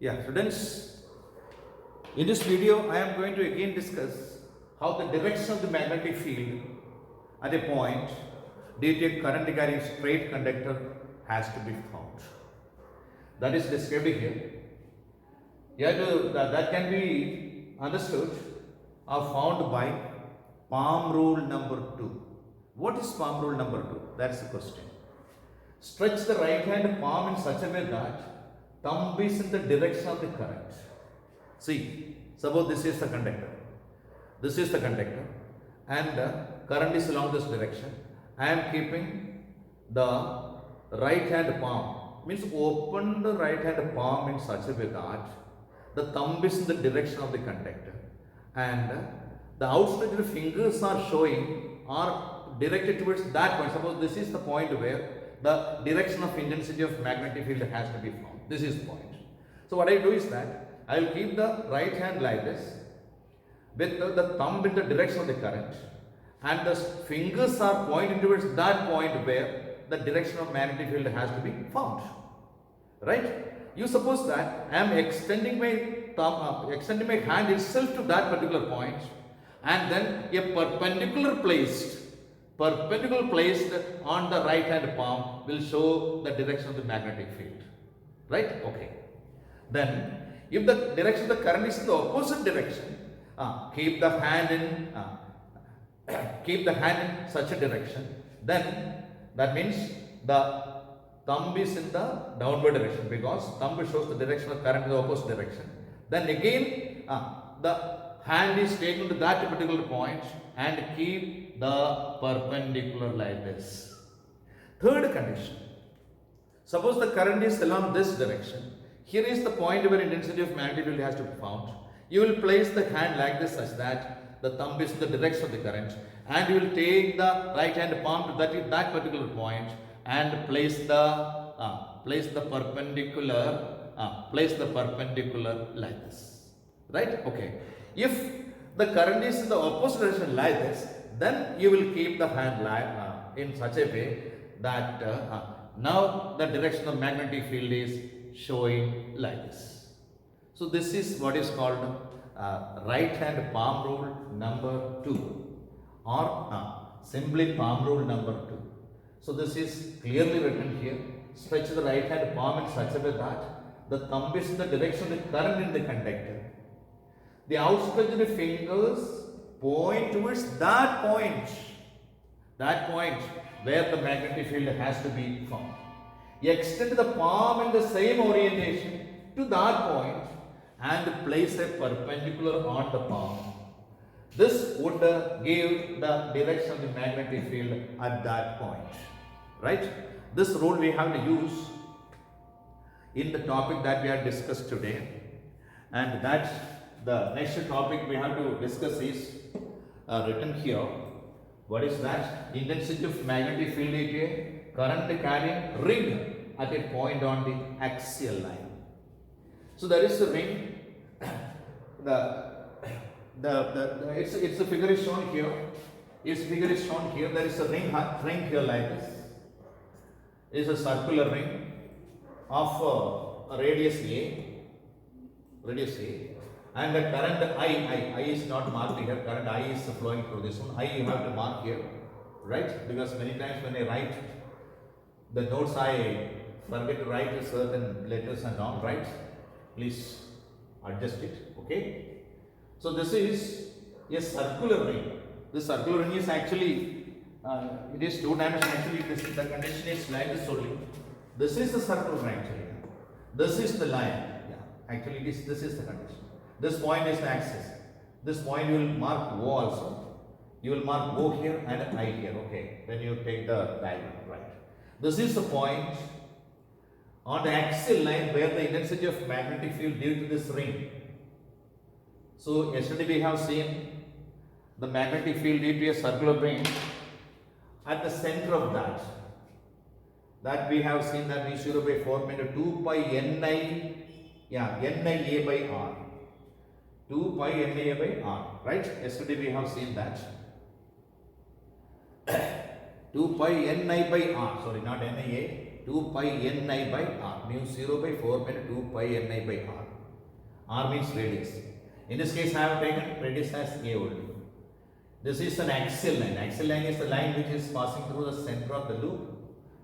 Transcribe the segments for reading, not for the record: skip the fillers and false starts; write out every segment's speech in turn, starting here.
Yeah, students, in this video I am going to again discuss how the direction of the magnetic field at a point due to a current carrying straight conductor has to be found. That is described here. That can be understood or found by palm rule number 2. What is palm rule number 2? That's the question. Stretch the right hand palm in such a way that thumb is in the direction of the current. See, suppose this is the conductor. This is the conductor and the current is along this direction. I am keeping the right hand palm, means open the right hand palm in such a way that the thumb is in the direction of the conductor and the outstretched fingers are showing are directed towards that point. Suppose this is the point where the direction of intensity of magnetic field has to be found. This is the point. So what I do is that I will keep the right hand like this with the thumb in the direction of the current and the fingers are pointing towards that point where the direction of magnetic field has to be found. Right? You suppose that I am extending my thumb, extending my hand itself to that particular point and then a perpendicular placed on the right hand palm will show the direction of the magnetic field. Right? Okay. Then, if the direction of the current is in the opposite direction, keep the hand in such a direction. Then, that means the thumb is in the downward direction because thumb shows the direction of current in the opposite direction. Then again, the hand is taken to that particular point and keep the perpendicular like this. Third condition. Suppose the current is along this direction. Here is the point where intensity of magnetic field has to be found. You will place the hand like this such that the thumb is in the direction of the current and you will take the right hand palm to that particular point and place the perpendicular like this. Right? Okay. If the current is in the opposite direction like this, then you will keep the hand in such a way that now the direction of magnetic field is showing like this. So this is what is called right hand palm rule number 2 or simply palm rule number 2. So this is clearly written here. Stretch the right hand palm in such a way that the thumb is in the direction of the current in the conductor. The outstretched fingers point towards that point where the magnetic field has to be found. Extend the palm in the same orientation to that point and place a perpendicular on the palm. This would give the direction of the magnetic field at that point. Right? This rule we have to use in the topic that we have discussed today, and that the next topic we have to discuss is written here. What is that? Intensity of magnetic field is a current carrying ring at a point on the axial line. So there is a ring. Its figure is shown here. Its figure is shown here. There is a ring here like this. It is a circular ring of radius A, and the current I is not marked here. Current I is flowing through this one. I you have to mark here, right? Because many times when I write the notes, I forget to write certain letters and all, right? Please adjust it, okay? So this is a circular ring. This circular ring is actually it is 2 dimensional. Actually, the condition is like this only. This is the circle ring actually. This is the line. Yeah, actually this is the condition. This point is the axis. This point you will mark O also. You will mark O here and I here. Okay. When you take the diagram, right? This is the point on the axial line where the intensity of magnetic field due to this ring. So yesterday we have seen the magnetic field due to a circular ring. At the center of that we have seen that V0 by 4 pi 2 pi Ni, Nia by R. 2 pi Nia by R, right? Yesterday we have seen that. 2 pi Ni by R, not Nia, 2 pi Ni by R, mu 0 by 4 pi 2 pi Ni by R. R means radius. In this case, I have taken radius as A only. This is an axial line. Axial line is the line which is passing through the center of the loop.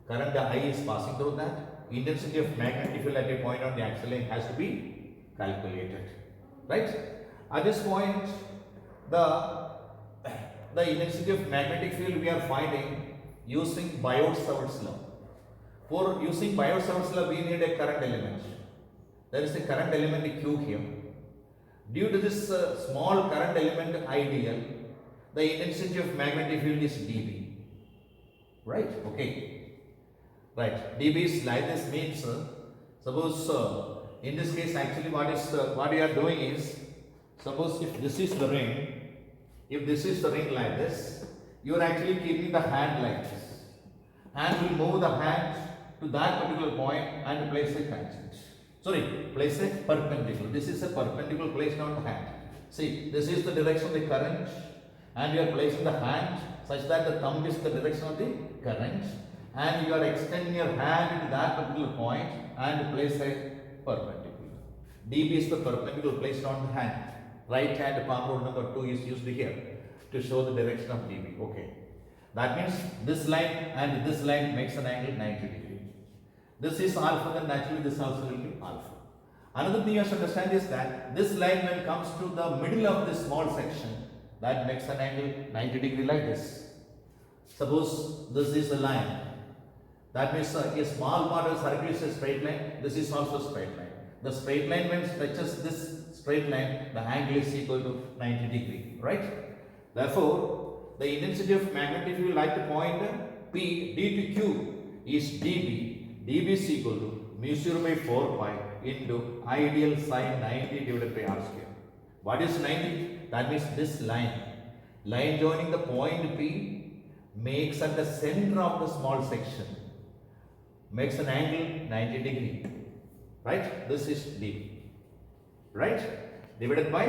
Current I is passing through that. Intensity of magnetic field at a point on the axial line has to be calculated. Right? At this point, the intensity of magnetic field we are finding using Biot-Savart's law. For using Biot-Savart's law, we need a current element. There is a current element Q here. Due to this small current element ideal, the intensity of magnetic field is dB. Right? Okay. Right. dB is like this means, suppose in this case actually what you are doing is, suppose if this is the ring, if this is the ring like this, you are actually keeping the hand like this. And will move the hand to that particular point and place a tangent. Sorry, place a perpendicular. This is a perpendicular placed on the hand. See, this is the direction of the current, and you are placing the hand such that the thumb is the direction of the current, and you are extending your hand to that particular point and place a perpendicular. dB is the perpendicular placed on the hand. Right hand palm rule number 2 is used here to show the direction of dB. Okay. That means this line and this line makes an angle 90 degree. This is alpha, then naturally this also will be alpha. Another thing you have to understand is that this line when it comes to the middle of this small section, that makes an angle 90 degree like this. Suppose this is the line. That means a small part of the circle is a straight line. This is also a straight line. The straight line when stretches this straight line, the angle is equal to 90 degree, right? Therefore, the intensity of magnetic field at the point P d to Q is dB. dB is equal to mu 0 by 4 pi into ideal sine 90 divided by r square. What is 90? That means this line joining the point P makes at the center of the small section, makes an angle 90 degree, right? This is dB, right? Divided by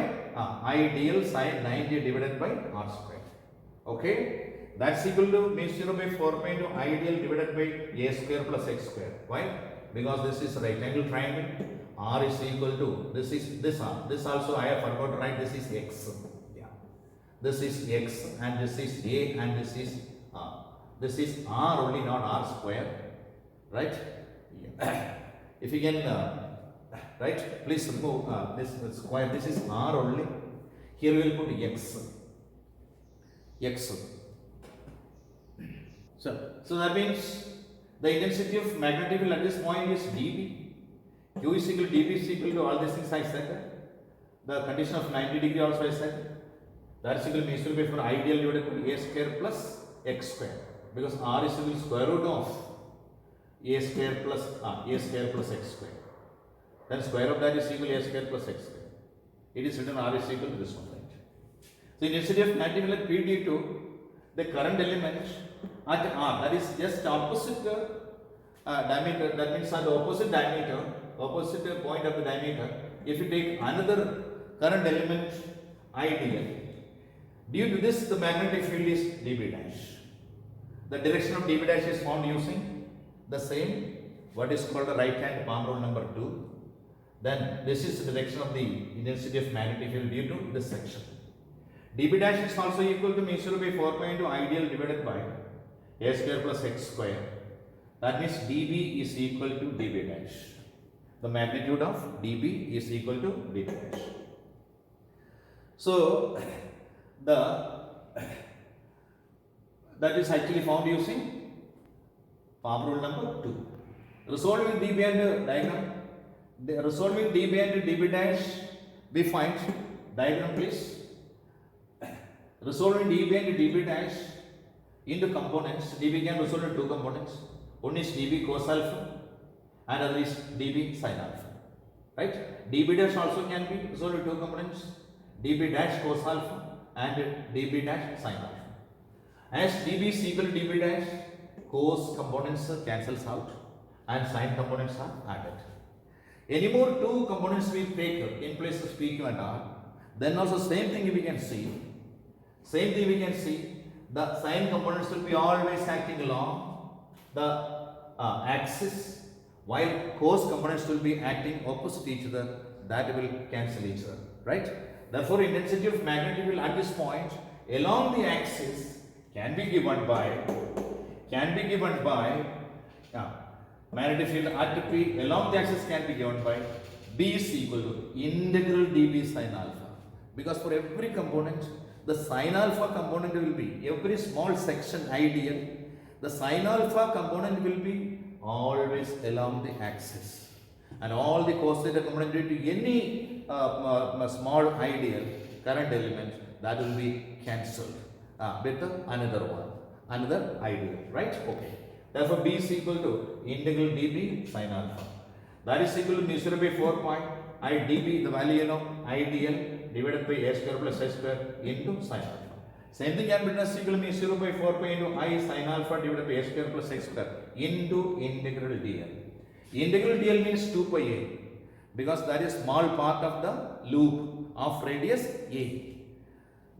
ideal sine 90 divided by r square. Okay, that's equal to mu 0 by 4 pi into ideal divided by a square plus x square. Why? Because this is a right angle triangle. R is equal to this r. This also I have forgot to write. This is x. Yeah, this is x and this is a and this is r. This is r only, not r square, right? Yeah. If you can right, please remove this square. This is r only. Here we will put x. X. So that means the intensity of magnetic field at this point is dB. Q is equal to dB is equal to all these things I said. The condition of 90 degree also I said. That is equal to mu 0 by 4 ideal divided by a square plus x square. Because r is equal to square root of a square plus x square. Then square of that is equal to a square plus x square. It is written r is equal to this one. So, intensity of magnetic field at P2, the current element at R, that is just opposite diameter, that means at the opposite diameter, opposite point of the diameter, if you take another current element ideal, due to this the magnetic field is dB dash. The direction of dB dash is found using the same, what is called the right hand palm rule number 2. Then this is the direction of the intensity of magnetic field due to this section. dB dash is also equal to mu 0 by 4 pi into ideal divided by a square plus x square. That means dB is equal to dB dash. The magnitude of dB is equal to dB dash. So that is actually found using palm rule number 2. Resolving dB and diagram. Resolving dB and dB dash, we find diagram please. Resolving dB and dB dash into components. dB can resolve into 2 components. One is dB cos alpha and other is dB sin alpha. Right? dB dash also can be resolved into 2 components. dB dash cos alpha and dB dash sin alpha. As dB is equal to dB dash, cos components cancels out and sin components are added. Any more 2 components we take in place of PQ and R, then also same thing we can see. Same thing we can see, the sine components will be always acting along the axis, while cos components will be acting opposite each other that will cancel each other, right? Therefore, intensity of magnetic field at this point along the axis can be given by magnetic field at P along the axis can be given by B is equal to integral dB sin alpha, because for every component the sin alpha component will be every small section ideal, the sin alpha component will be always along the axis, and all the cos theta component will be any small ideal current element that will be cancelled with another ideal, right? Okay. Therefore, B is equal to integral dB sin alpha. That is equal to mu 0 by 4 point I dB, the value ideal divided by a square plus s square into sin alpha. Same thing can be written as equal to mu 0 by 4 pi into I sin alpha divided by a square plus x square into integral dl. Integral dl means 2 pi a, because that is small part of the loop of radius a.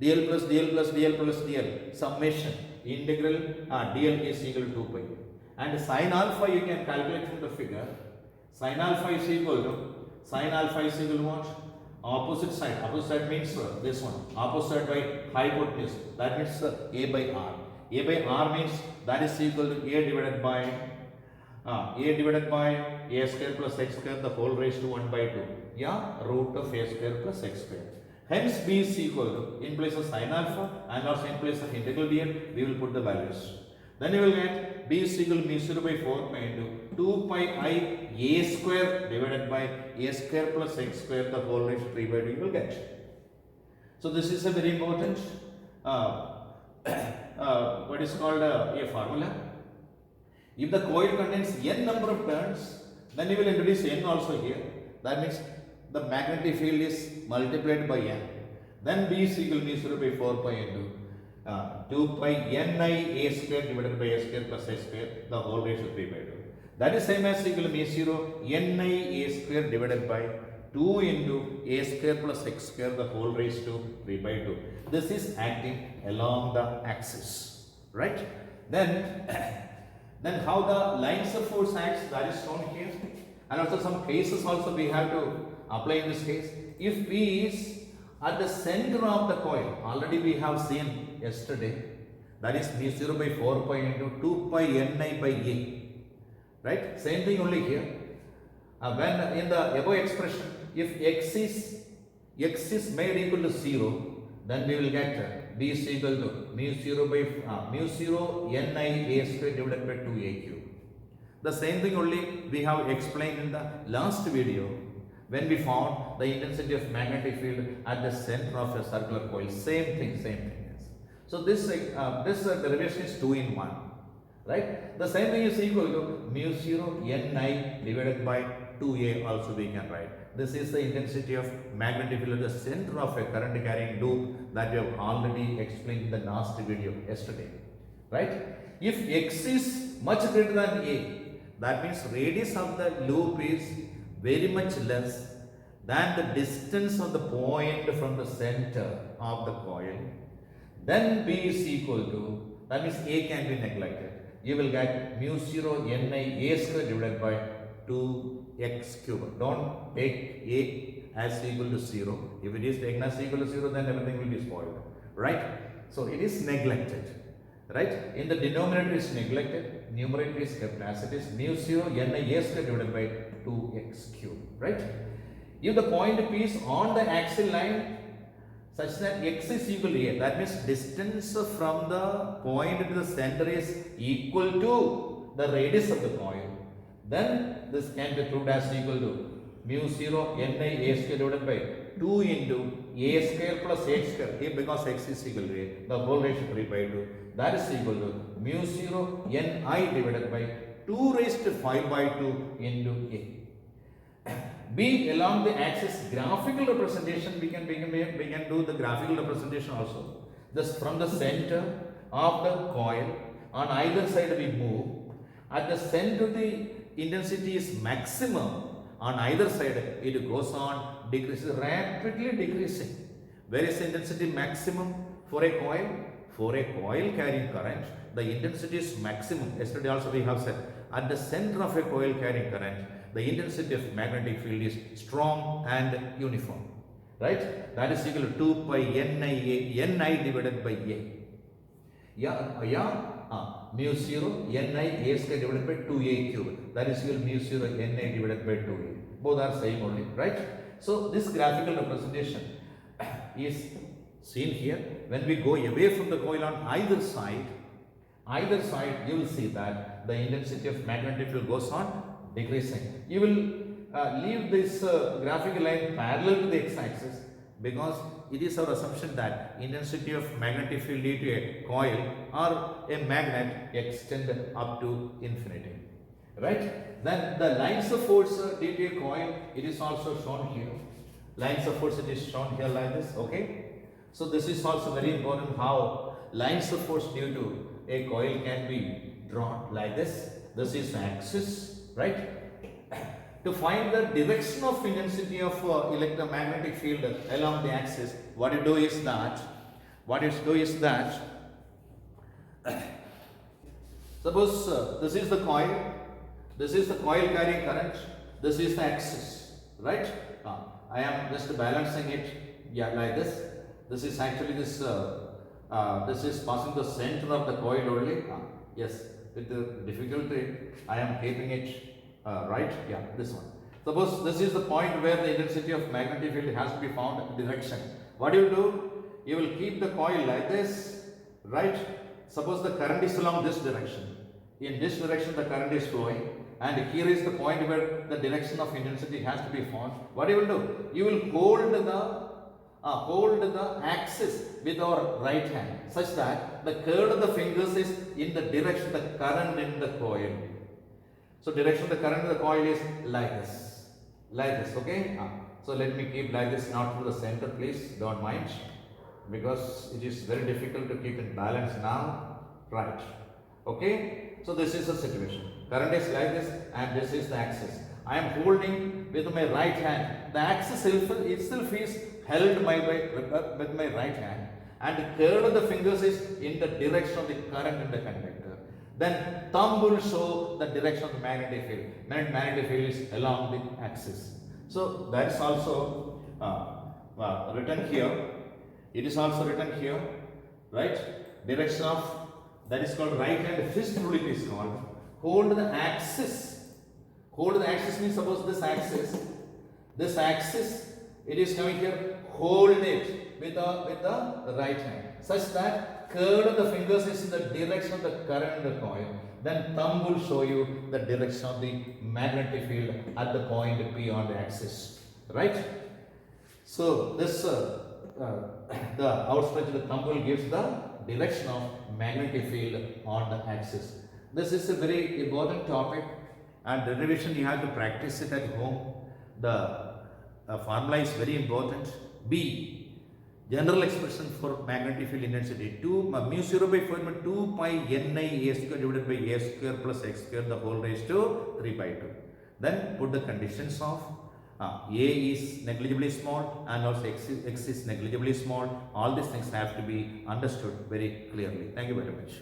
dl plus dl plus dl plus dl summation integral dl is equal to 2 pi, and sin alpha you can calculate from the figure. Sin alpha is equal to what? Opposite side means this one, opposite by hypotenuse, that means a by r. A by r means that is equal to a divided by a square plus x square the whole raised to 1 by 2, root of a square plus x square. Hence B is equal to, in place of sin alpha and also in place of integral dl, we will put the values. Then you will get B is equal to mu 0 by 4 pi into 2 pi I a square divided by a square plus x square the whole raised to 3 by 2 you will get. So this is a very important what is called a formula. If the coil contains n number of turns, then you will introduce n also here. That means the magnetic field is multiplied by n. Then B is equal to mu 0 by 4 pi into 2 pi ni a square divided by a square plus s square the whole raised to 3 by 2. That is same as equal to mu 0 ni a square divided by 2 into a square plus x square the whole raised to 3 by 2. This is acting along the axis, right? Then how the lines of force acts, that is shown here, and also some cases also we have to apply in this case. If P is at the center of the coil, already we have seen yesterday, that is mu 0 by 4 pi into 2 pi ni by a, right? Same thing only here. When in the above expression, if x is made equal to 0, then we will get B is equal to mu 0 by mu 0 ni a square divided by 2a cube. The same thing only we have explained in the last video when we found the intensity of magnetic field at the center of a circular coil. Same thing. Yes. So this derivation is 2 in 1, right? The same thing is equal to mu 0 ni divided by 2a also we can write. This is the intensity of magnetic field at the center of a current carrying loop that we have already explained in the last video yesterday, right? If x is much greater than a, that means radius of the loop is very much less than the distance of the point from the center of the coil, then B is equal to, that means a can be neglected. You will get mu 0 ni a square divided by 2x cube. Don't take a as equal to 0. If it is taken as equal to 0, then everything will be spoiled, right? So it is neglected, right? In the denominator is neglected, numerator is kept as it is, mu 0 ni a square divided by 2x cube, right? If the point P is on the axial line such that x is equal to a, that means distance from the point to the center is equal to the radius of the coil, then this can be proved as equal to mu 0 ni a square divided by 2 into a square plus x square, because x is equal to a, the whole raised to 3 by 2, that is equal to mu 0 ni divided by 2 raised to 5 by 2 into a. B along the axis graphical representation, we can do the graphical representation also. Just from the center of the coil, on either side we move. At the center the intensity is maximum. On either side it goes on decreasing, rapidly decreasing. Where is the intensity maximum for a coil? For a coil carrying current, the intensity is maximum. Yesterday also we have said, at the center of a coil carrying current, the intensity of magnetic field is strong and uniform. Right? That is equal to 2 pi Ni divided by A. Mu 0 Ni A square divided by 2A cube. That is equal to mu 0 Ni divided by 2A. Both are same only, right? So this graphical representation is seen here. When we go away from the coil on either side you will see that the intensity of magnetic field goes on decreasing. You will leave this graphical line parallel to the x-axis, because it is our assumption that intensity of magnetic field due to a coil or a magnet extend up to infinity. Right? Then the lines of force due to a coil, it is also shown here. Lines of force, it is shown here like this. Okay? So this is also very important, how lines of force due to a coil can be drawn like this. This is the axis, right? To find the direction of intensity of electromagnetic field along the axis, what you do is that suppose this is the coil carrying current, this is the axis, right? I am just balancing it, like this. This is actually this is passing the center of the coil only. Yes, with the difficulty I am keeping it right. Yeah, this one. Suppose this is the point where the intensity of magnetic field has to be found direction. What do? You will keep the coil like this, right? Suppose the current is along this direction. In this direction the current is flowing, and here is the point where the direction of intensity has to be found. What you will do? You will hold the axis with our right hand, such that the curl of the fingers is in the direction of the current in the coil. So direction of the current in the coil is like this, okay? So let me keep like this, not to the center, please, don't mind, because it is very difficult to keep in balance now, right? Okay? So this is the situation. Current is like this, and this is the axis. I am holding with my right hand. The axis itself is held with my right hand, and the curl of the fingers is in the direction of the current in the conductor. Then thumb will show the direction of the magnetic field. Magnetic field is along the axis. So that is also written here. It is also written here, right? Direction of, that is called right hand fist rule, it is called. Hold the axis. Hold the axis means, suppose this axis, it is coming here. Hold it with the right hand, such that curl of the fingers is in the direction of the current in the coil. Then thumb will show you the direction of the magnetic field at the point P on the axis, right? So this the outstretched thumb will give the direction of magnetic field on the axis. This is a very important topic, and derivation you have to practice it at home. The formula is very important. B, general expression for magnetic field intensity, mu 0 by 4 by 2 pi Ni A square divided by A square plus X square the whole raised to 3 by 2. Then put the conditions of A is negligibly small and also X is negligibly small. All these things have to be understood very clearly. Thank you very much.